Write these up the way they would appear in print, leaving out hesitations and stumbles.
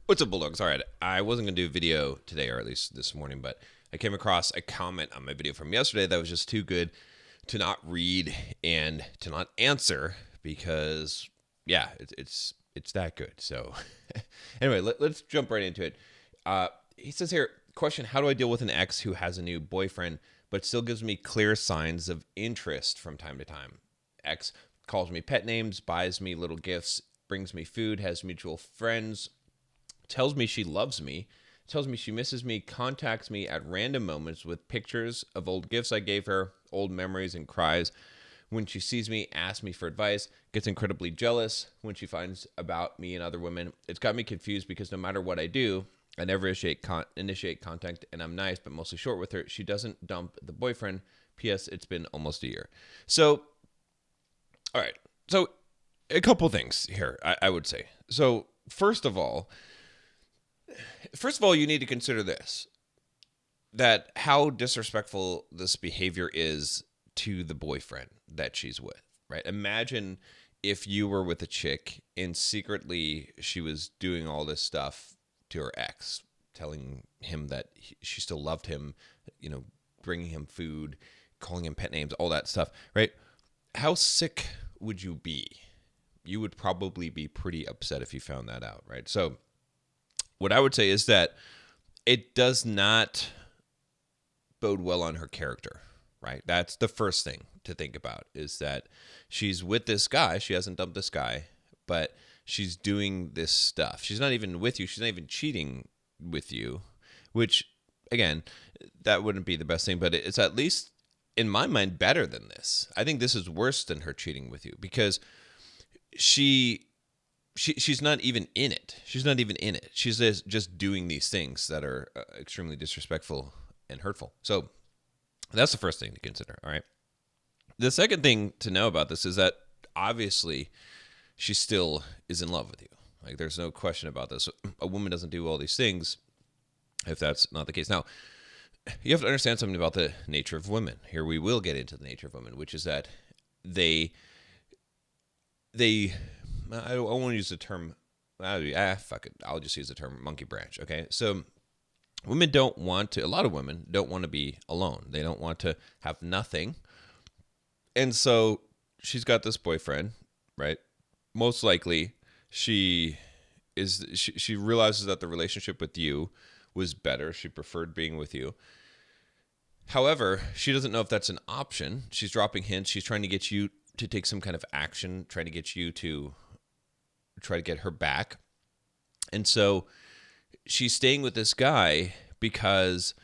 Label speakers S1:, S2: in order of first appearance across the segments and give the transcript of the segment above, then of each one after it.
S1: What's up, Bulldogs? All right, I wasn't going to do a video today, or at least this morning, but I came across a comment on my video from yesterday that was just too good to not read and to not answer because, yeah, it's that good. So, anyway, let's jump right into it. He says here, question: how do I deal with an ex who has a new boyfriend but still gives me clear signs of interest from time to time? Ex calls me pet names, buys me little gifts, brings me food, has mutual friends, tells me she loves me, tells me she misses me, contacts me at random moments with pictures of old gifts I gave her, old memories, and cries. When she sees me, asks me for advice, gets incredibly jealous when she finds about me and other women. It's got me confused because no matter what I do, I never initiate contact, and I'm nice but mostly short with her. She doesn't dump the boyfriend. P.S. It's been almost a year. So, all right. So, a couple things here, I would say. So, first of all, you need to consider this, that how disrespectful this behavior is to the boyfriend that she's with, right? Imagine if you were with a chick and secretly she was doing all this stuff to her ex, telling him that she still loved him, bringing him food, calling him pet names, all that stuff, right? How sick would you be? You would probably be pretty upset if you found that out, right? So, what I would say is that it does not bode well on her character, right? That's the first thing to think about, is that she's with this guy. She hasn't dumped this guy, but she's doing this stuff. She's not even with you. She's not even cheating with you, which, again, that wouldn't be the best thing, but it's at least, in my mind, better than this. I think this is worse than her cheating with you because she's not even in it. She's not even in it. She's just doing these things that are extremely disrespectful and hurtful. So that's the first thing to consider. All right. The second thing to know about this is that obviously she still is in love with you. Like, there's no question about this. A woman doesn't do all these things if that's not the case. Now, you have to understand something about the nature of women. Here we will get into the nature of women, which is that they I don't want to use the term. Fuck it. I'll just use the term monkey branch. Okay, so women don't want to. A lot of women don't want to be alone. They don't want to have nothing, and so she's got this boyfriend, right? Most likely, she realizes that the relationship with you was better. She preferred being with you. However, she doesn't know if that's an option. She's dropping hints. She's trying to get you to take some kind of action, trying to get you to try to get her back. And so she's staying with this guy because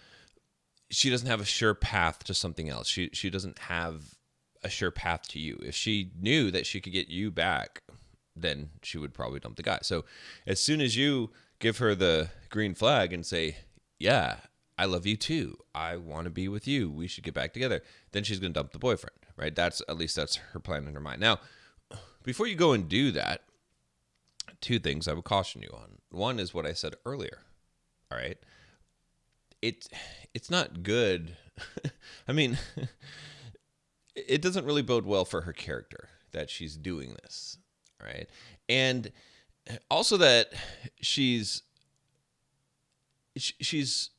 S1: she doesn't have a sure path to something else. She doesn't have a sure path to you. If she knew that she could get you back, then she would probably dump the guy. So as soon as you give her the green flag and say, "Yeah, I love you too. I want to be with you. We should get back together," then she's going to dump the boyfriend, right? That's her plan in her mind. Now, before you go and do that, two things I would caution you on. One is what I said earlier. All right. It it's not good. I mean, it doesn't really bode well for her character that she's doing this, right? And also that she's she's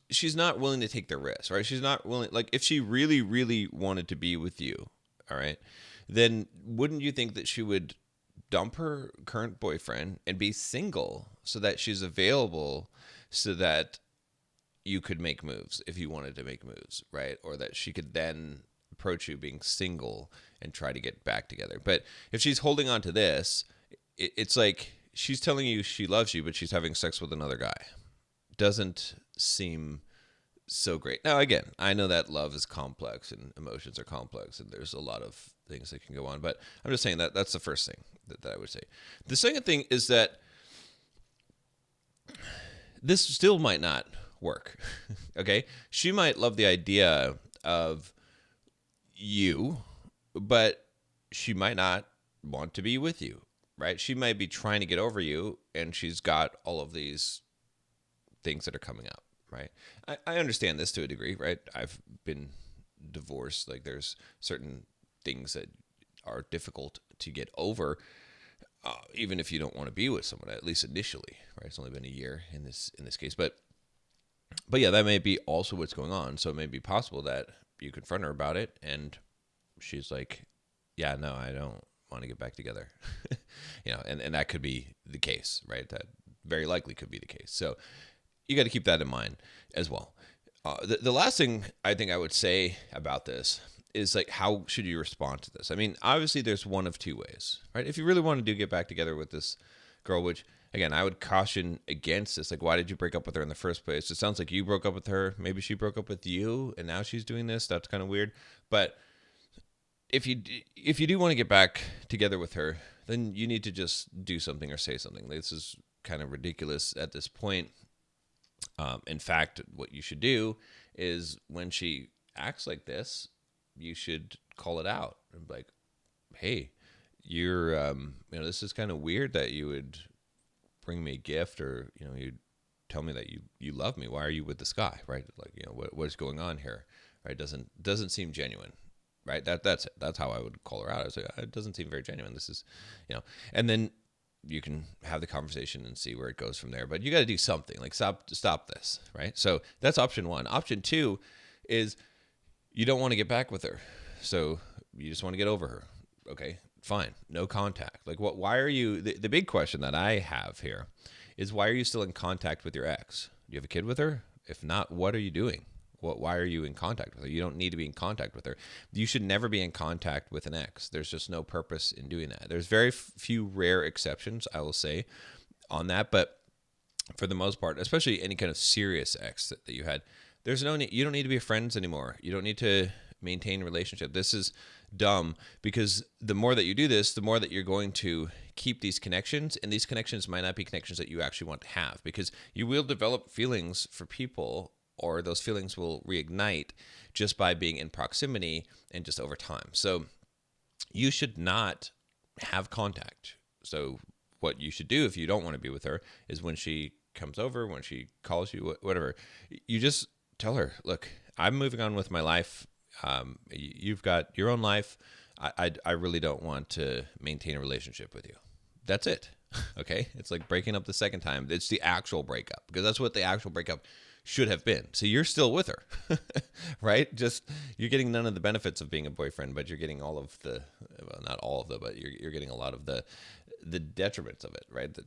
S1: she's not willing to take the risk, right? She's not willing, like, if she really really wanted to be with you, all right, then wouldn't you think that she would dump her current boyfriend and be single so that she's available, so that you could make moves if you wanted to make moves, right? Or that she could then approach you being single and try to get back together. But if she's holding on to this, it's like she's telling you she loves you, but she's having sex with another guy. Doesn't seem so great. Now, again, I know that love is complex and emotions are complex, and there's a lot of things that can go on. But I'm just saying that that's the first thing that I would say. The second thing is that this still might not work. Okay, she might love the idea of you, but she might not want to be with you, right? She might be trying to get over you, and she's got all of these things that are coming up, right? I understand this to a degree, right? I've been divorced. Like, there's certain things that are difficult to get over. even if you don't want to be with someone, at least initially, right? It's only been a year in this case, but yeah, that may be also what's going on. So it may be possible that you confront her about it, and she's like, "Yeah, no, I don't want to get back together," and that could be the case, right? That very likely could be the case. So you got to keep that in mind as well. The last thing I think I would say about this is like, how should you respond to this? I mean, obviously there's one of two ways, right? If you really want to get back together with this girl, which again, I would caution against this. Like, why did you break up with her in the first place? It sounds like you broke up with her. Maybe she broke up with you and now she's doing this. That's kind of weird. But if you do want to get back together with her, then you need to just do something or say something. This is kind of ridiculous at this point. In fact, what you should do is when she acts like this, you should call it out and be like, "Hey, you're, this is kind of weird that you would bring me a gift, or you tell me that you love me. Why are you with this guy, right? Like, what's going on here, right? Doesn't seem genuine." Right. That's it. That's how I would call her out. I was like, it doesn't seem very genuine. This is, and then you can have the conversation and see where it goes from there. But you got to do something, like stop this. Right. So that's option one. Option two is you don't want to get back with her. So you just want to get over her. Okay, fine. No contact. Like, why are you, the big question that I have here is, why are you still in contact with your ex? Do you have a kid with her? If not, what are you doing? Why are you in contact with her? You don't need to be in contact with her. You should never be in contact with an ex. There's just no purpose in doing that. There's very few rare exceptions, I will say, on that. But for the most part, especially any kind of serious ex that you had, there's no need. You don't need to be friends anymore. You don't need to maintain a relationship. This is dumb, because the more that you do this, the more that you're going to keep these connections, and these connections might not be connections that you actually want to have, because you will develop feelings for people, or those feelings will reignite just by being in proximity and just over time. So you should not have contact. So what you should do if you don't want to be with her is, when she comes over, when she calls you, whatever, you just tell her, "Look, I'm moving on with my life. You've got your own life. I really don't want to maintain a relationship with you." That's it. Okay? It's like breaking up the second time. It's the actual breakup, because that's what the actual breakup should have been. So you're still with her, right? Just, you're getting none of the benefits of being a boyfriend, but you're getting all of the, well, not all of the, but you're getting a lot of the detriments of it, right?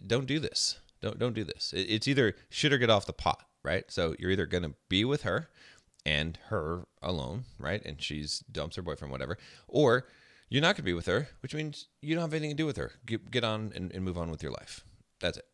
S1: Don't do this. Don't do this. It's either shit or get off the pot, right? So you're either going to be with her and her alone, right? And she's dumps her boyfriend, whatever, or you're not going to be with her, which means you don't have anything to do with her. Get on and move on with your life. That's it.